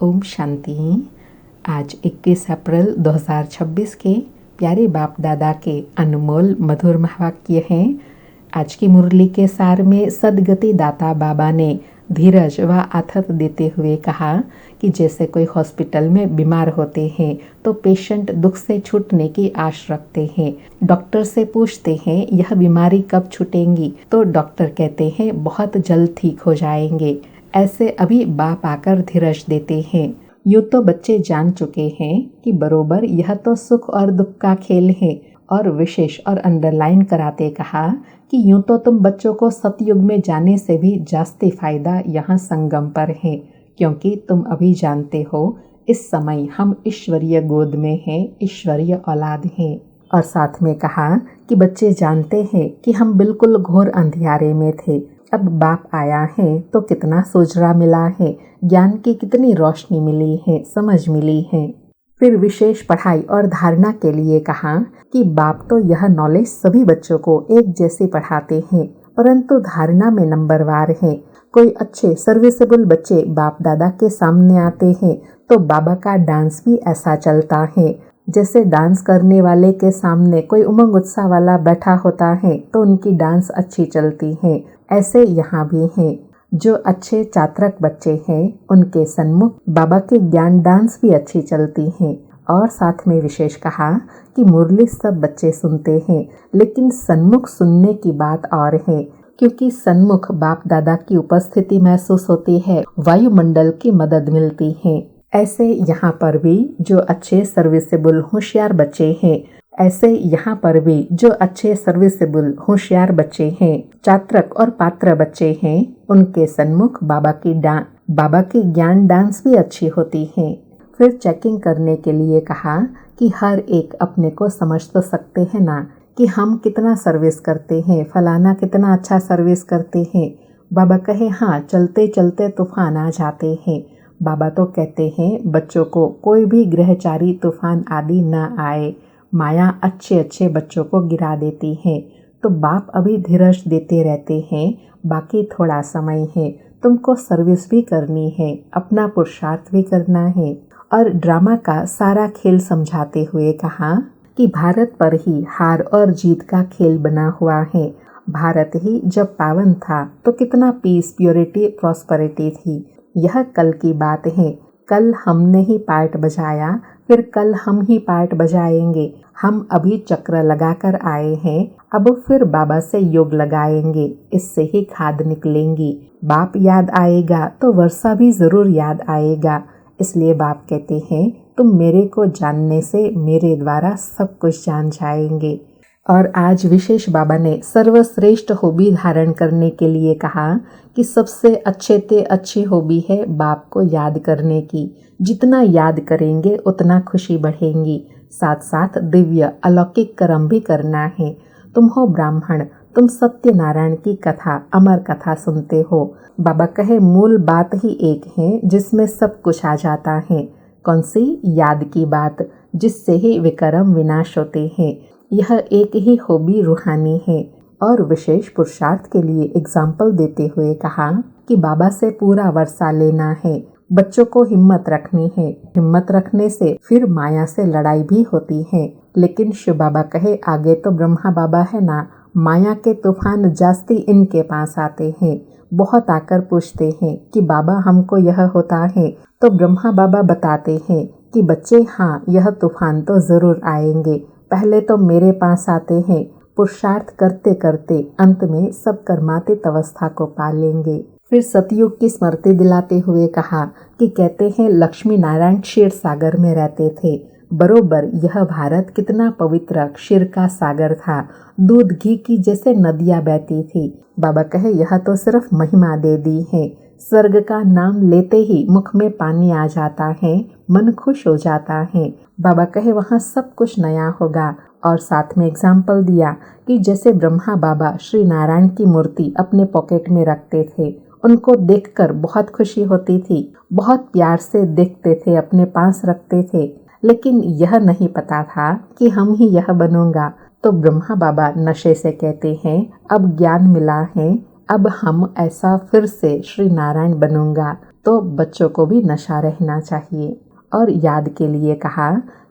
ओम शांति। आज 21 अप्रैल 2026 के प्यारे बाप दादा के अनमोल मधुर महावाक्य हैं। आज की मुरली के सार में सदगति दाता बाबा ने धीरज व आथत देते हुए कहा कि जैसे कोई हॉस्पिटल में बीमार होते हैं तो पेशेंट दुख से छूटने की आश रखते हैं। डॉक्टर से पूछते हैं यह बीमारी कब छूटेंगी, तो डॉक्टर कहते हैं बहुत जल्द ठीक हो जाएंगे। ऐसे अभी बाप आकर धीरज देते हैं। यूँ तो बच्चे जान चुके हैं कि बरोबर यह तो सुख और दुख का खेल है, और विशेष और अंडरलाइन कराते कहा कि यूँ तो तुम बच्चों को सतयुग में जाने से भी जास्ती फायदा यहाँ संगम पर है, क्योंकि तुम अभी जानते हो इस समय हम ईश्वरीय गोद में हैं, ईश्वरीय औलाद हैं। और साथ में कहा कि बच्चे जानते हैं कि हम बिल्कुल घोर अंधियारे में थे, अब बाप आया है तो कितना सुजरा मिला है, ज्ञान की कितनी रोशनी मिली है, समझ मिली है। फिर विशेष पढ़ाई और धारणा के लिए कहा कि बाप तो यह नॉलेज सभी बच्चों को एक जैसे पढ़ाते हैं, परंतु धारणा में नंबरवार है। कोई अच्छे सर्विसेबल बच्चे बाप दादा के सामने आते हैं तो बाबा का डांस भी ऐसा चलता है। जैसे डांस करने वाले के सामने कोई उमंग उत्साह वाला बैठा होता है तो उनकी डांस अच्छी चलती है, ऐसे यहाँ भी हैं। जो अच्छे चात्रक बच्चे हैं उनके सन्मुख बाबा के ज्ञान डांस भी अच्छी चलती हैं। और साथ में विशेष कहा कि मुरली सब बच्चे सुनते हैं, लेकिन सन्मुख सुनने की बात और है, क्योंकि सन्मुख बाप दादा की उपस्थिति महसूस होती है, वायुमंडल की मदद मिलती है। ऐसे यहाँ पर भी जो अच्छे सर्विसेबल होशियार बच्चे हैं, ऐसे यहाँ पर भी जो अच्छे सर्विसेबल होशियार बच्चे हैं, चात्रक और पात्र बच्चे हैं, उनके सन्मुख बाबा की ज्ञान डांस भी अच्छी होती है। फिर चेकिंग करने के लिए कहा कि हर एक अपने को समझ तो सकते हैं ना कि हम कितना सर्विस करते हैं, फलाना कितना अच्छा सर्विस करते हैं। बाबा कहे हाँ, चलते चलते तूफान आ जाते हैं। बाबा तो कहते हैं बच्चों को कोई भी ग्रहचारी तूफान आदि न आए, माया अच्छे अच्छे बच्चों को गिरा देती है। तो बाप अभी धीरज देते रहते हैं, बाकी थोड़ा समय है, तुमको सर्विस भी करनी है, अपना पुरुषार्थ भी करना है। और ड्रामा का सारा खेल समझाते हुए कहा कि भारत पर ही हार और जीत का खेल बना हुआ है। भारत ही जब पावन था तो कितना पीस, प्योरिटी, प्रॉस्पेरिटी थी। यह कल की बात है। कल हमने ही पार्ट बजाया, फिर कल हम ही पार्ट बजाएंगे। हम अभी चक्र लगाकर आए हैं, अब फिर बाबा से योग लगाएंगे, इससे ही खाद निकलेंगी। बाप याद आएगा तो वर्षा भी जरूर याद आएगा। इसलिए बाप कहते हैं तुम मेरे को जानने से मेरे द्वारा सब कुछ जान जाएंगे। और आज विशेष बाबा ने सर्वश्रेष्ठ हॉबी धारण करने के लिए कहा कि सबसे अच्छी हॉबी है बाप को याद करने की। जितना याद करेंगे उतना खुशी बढ़ेंगी। साथ साथ दिव्य अलौकिक कर्म भी करना है। तुम हो ब्राह्मण, तुम सत्यनारायण की कथा, अमर कथा सुनते हो। बाबा कहे मूल बात ही एक है जिसमें सब कुछ आ जाता है। कौन सी? याद की बात, जिससे ही विकर्म विनाश होते हैं। यह एक ही हॉबी रूहानी है। और विशेष पुरुषार्थ के लिए एग्जाम्पल देते हुए कहा कि बाबा से पूरा वर्षा लेना है, बच्चों को हिम्मत रखनी है। हिम्मत रखने से फिर माया से लड़ाई भी होती है, लेकिन शिव बाबा कहे आगे तो ब्रह्मा बाबा है ना, माया के तूफान जास्ती इनके पास आते हैं। बहुत आकर पूछते हैं कि बाबा हमको यह होता है, तो ब्रह्मा बाबा बताते हैं कि बच्चे हाँ, यह तूफान तो जरूर आएंगे, पहले तो मेरे पास आते हैं, पुरुषार्थ करते करते अंत में सब कर्मातीत अवस्था को पा लेंगे। फिर सतयुग की स्मृति दिलाते हुए कहा कि कहते हैं लक्ष्मी नारायण क्षीर सागर में रहते थे। बरोबर यह भारत कितना पवित्र क्षीर का सागर था, दूध घी की जैसे नदियां बहती थी। बाबा कहे यह तो सिर्फ महिमा दे दी है। स्वर्ग का नाम लेते ही मुख में पानी आ जाता है, मन खुश हो जाता है। बाबा कहे वहाँ सब कुछ नया होगा। और साथ में एग्जाम्पल दिया कि जैसे ब्रह्मा बाबा श्री नारायण की मूर्ति अपने पॉकेट में रखते थे, उनको देखकर बहुत खुशी होती थी, बहुत प्यार से देखते थे, अपने पास रखते थे, लेकिन यह नहीं पता था कि हम ही यह बनूंगा। तो ब्रह्मा बाबा नशे से कहते हैं अब ज्ञान मिला है, अब हम ऐसा फिर से श्री नारायण बनूंगा। तो बच्चों को भी नशा रहना चाहिए। और याद के लिए कहा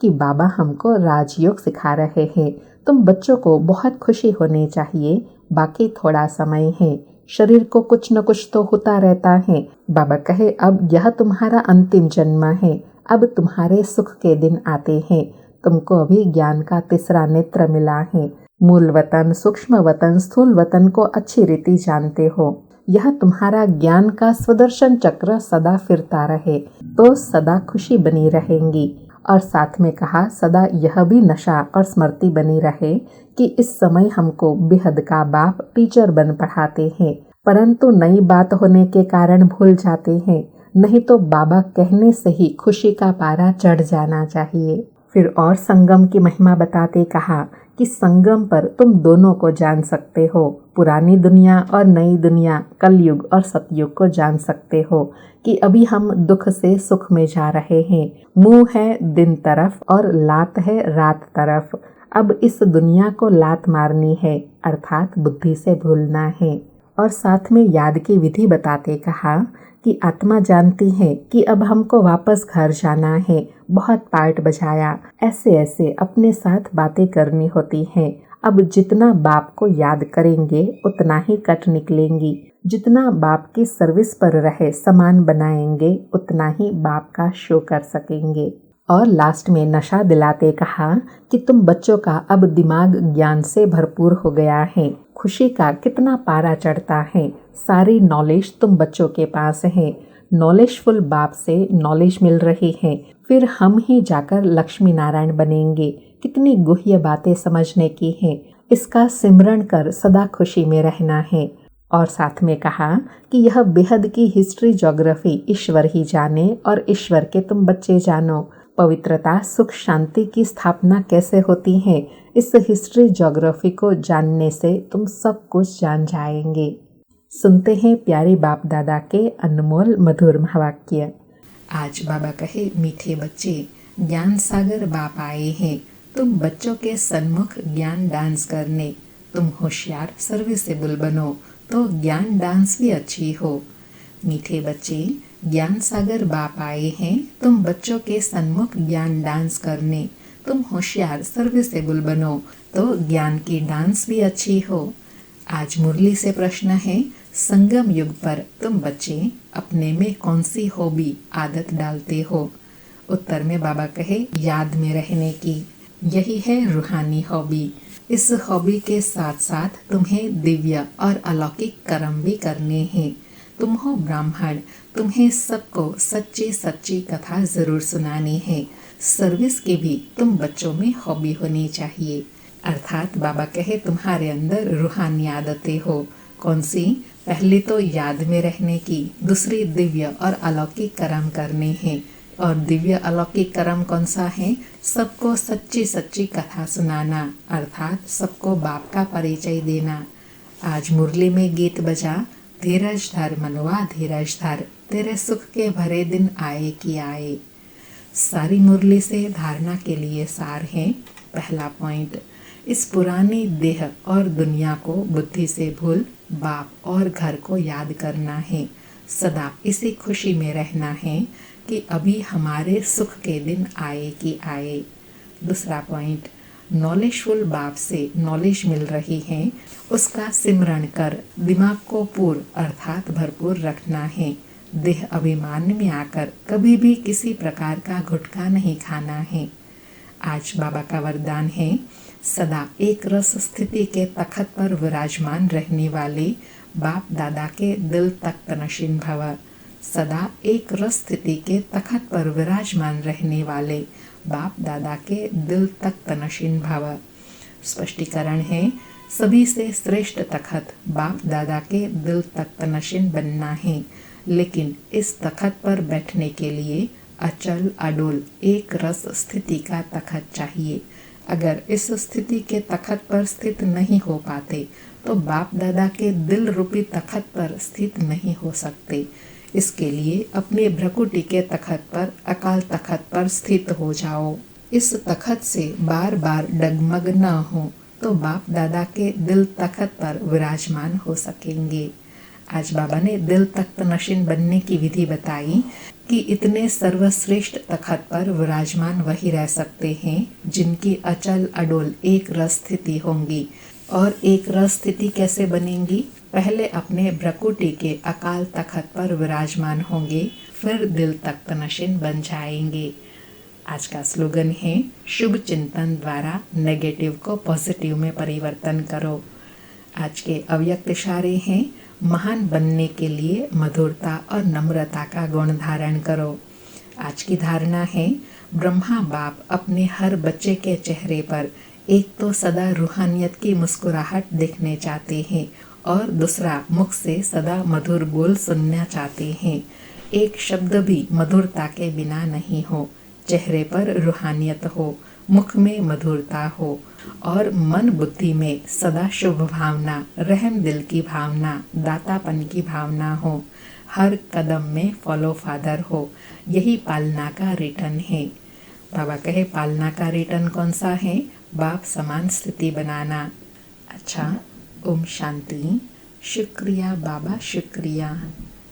कि बाबा हमको राजयोग सिखा रहे हैं, तुम बच्चों को बहुत खुशी होनी चाहिए, बाकी थोड़ा समय है, शरीर को कुछ न कुछ तो होता रहता है। बाबा कहे अब यह तुम्हारा अंतिम जन्म है, अब तुम्हारे सुख के दिन आते हैं, तुमको अभी ज्ञान का तीसरा नेत्र मिला है, मूल वतन, सूक्ष्म वतन, स्थूल वतन को अच्छी रीति जानते हो, यह तुम्हारा ज्ञान का स्वदर्शन चक्र सदा फिरता रहे तो सदा खुशी बनी रहेंगी। और साथ में कहा सदा यह भी नशा और स्मृति बनी रहे कि इस समय हमको बेहद का बाप टीचर बन पढ़ाते हैं, परंतु नई बात होने के कारण भूल जाते हैं, नहीं तो बाबा कहने से ही खुशी का पारा चढ़ जाना चाहिए। फिर और संगम की महिमा बताते कहा कि संगम पर तुम दोनों को जान सकते हो, पुरानी दुनिया और नई दुनिया, कलयुग और सतयुग को जान सकते हो कि अभी हम दुख से सुख में जा रहे हैं। मुंह है दिन तरफ और लात है रात तरफ। अब इस दुनिया को लात मारनी है, अर्थात बुद्धि से भूलना है। और साथ में याद की विधि बताते कहा कि आत्मा जानती है कि अब हमको वापस घर जाना है, बहुत पार्ट बजाया, ऐसे ऐसे अपने साथ बातें करनी होती हैं। अब जितना बाप को याद करेंगे उतना ही कट निकलेंगी, जितना बाप की सर्विस पर रहे सामान बनाएंगे उतना ही बाप का शो कर सकेंगे। और लास्ट में नशा दिलाते कहा कि तुम बच्चों का अब दिमाग ज्ञान से भरपूर हो गया है, खुशी का कितना पारा चढ़ता है, सारी नॉलेज तुम बच्चों के पास है, नॉलेजफुल बाप से नॉलेज मिल रही है, फिर हम ही जाकर लक्ष्मी नारायण बनेंगे, कितनी गुह्य बातें समझने की हैं, इसका सिमरण कर सदा खुशी में रहना है। और साथ में कहा कि यह बेहद की हिस्ट्री ज्योग्राफी ईश्वर ही जाने और ईश्वर के तुम बच्चे जानो, पवित्रता सुख शांति की स्थापना कैसे होती है, इस हिस्ट्री ज्योग्राफी को जानने से तुम सब कुछ जान जाएंगे। सुनते हैं प्यारे बाप दादा के अनमोल मधुर महावाक्य। आज बाबा कहे मीठे बच्चे, ज्ञान सागर बाप आए हैं, तुम बच्चों के सन्मुख ज्ञान डांस करने, तुम होशियार सर्विसेबल बनो तो ज्ञान डांस भी अच्छी हो। मीठे बच्चे, ज्ञान सागर बाप आए हैं, तुम बच्चों के सन्मुख ज्ञान डांस करने, तुम होशियार सर्विसेबल बनो तो ज्ञान की डांस भी अच्छी हो। आज मुरली से प्रश्न है, संगम युग पर तुम बच्चे अपने में कौन सी हॉबी आदत डालते हो? उत्तर में बाबा कहे याद में रहने की, यही है रूहानी हॉबी। इस हॉबी के साथ साथ तुम्हें दिव्य और अलौकिक कर्म भी करने हैं। तुम हो ब्राह्मण, तुम्हें सबको सच्ची सच्ची कथा जरूर सुनानी है। सर्विस की भी तुम बच्चों में हॉबी होनी चाहिए। अर्थात बाबा कहे तुम्हारे अंदर रूहानी आदतें हो। कौन सी? पहली तो याद में रहने की, दूसरी दिव्य और अलौकिक कर्म करने हैं। और दिव्य अलौकिक कर्म कौन सा है? सबको सच्ची सच्ची कथा सुनाना, अर्थात सबको बाप का परिचय देना। आज मुरली में गीत बजा, धीरज धर मनवा धीरज धर, तेरे सुख के भरे दिन आए कि आए। सारी मुरली से धारणा के लिए सार है। पहला पॉइंट, इस पुरानी देह और दुनिया को बुद्धि से भूल बाप और घर को याद करना है। सदा इसी खुशी में रहना है कि अभी हमारे सुख के दिन आए कि आए। दूसरा पॉइंट, नॉलेजफुल बाप से नॉलेज मिल रही है, उसका सिमरण कर दिमाग को पूर्ण अर्थात भरपूर रखना है। देह अभिमान में आकर कभी भी किसी प्रकार का गुटखा नहीं खाना है। आज बाबा का वरदान है, सदा एक रस स्थिति के तखत पर विराजमान रहने वाले बाप दादा के दिल तख्त नशीन भव। सदा एक रस स्थिति के तखत पर विराजमान रहने वाले बाप दादा के दिल तख्त नशीन भव। स्पष्टीकरण है, सभी से श्रेष्ठ तखत बाप दादा के दिल तख्त नशीन बनना है, लेकिन इस तखत पर बैठने के लिए अचल अडोल एक रस स्थिति का तखत चाहिए। अगर इस स्थिति के तखत पर स्थित नहीं हो पाते तो बाप दादा के दिल रूपी तखत पर स्थित नहीं हो सकते। इसके लिए अपने भ्रकुटी के तखत पर, अकाल तखत पर स्थित हो जाओ। इस तखत से बार बार डगमग न हो तो बाप दादा के दिल तखत पर विराजमान हो सकेंगे। आज बाबा ने दिल तख्त नशीन बनने की विधि बताई कि इतने सर्वश्रेष्ठ तखत पर विराजमान वही रह सकते हैं जिनकी अचल अडोल एक रस स्थिति होंगी। और एक रस स्थिति कैसे बनेंगी? पहले अपने भ्रकुटी के अकाल तखत पर विराजमान होंगे, फिर दिल तख्त नशीन बन जाएंगे। आज का स्लोगन है, शुभ चिंतन द्वारा नेगेटिव को पॉजिटिव में परिवर्तन करो। आज के अव्यक्त इशारे हैं, महान बनने के लिए मधुरता और नम्रता का गुण धारण करो। आज की धारणा है, ब्रह्मा बाप अपने हर बच्चे के चेहरे पर एक तो सदा रूहानियत की मुस्कुराहट देखने चाहते हैं और दूसरा मुख से सदा मधुर बोल सुनना चाहते हैं। एक शब्द भी मधुरता के बिना नहीं हो। चेहरे पर रूहानियत हो, मुख में मधुरता हो और मन बुद्धि में सदा शुभ भावना, रहम दिल की भावना, दातापन की भावना हो। हर कदम में फॉलो फादर हो। यही पालना का रिटर्न है। बाबा कहे, पालना का रिटर्न कौन सा है? बाप समान स्थिति बनाना। अच्छा, ओम शांति। शुक्रिया बाबा, शुक्रिया।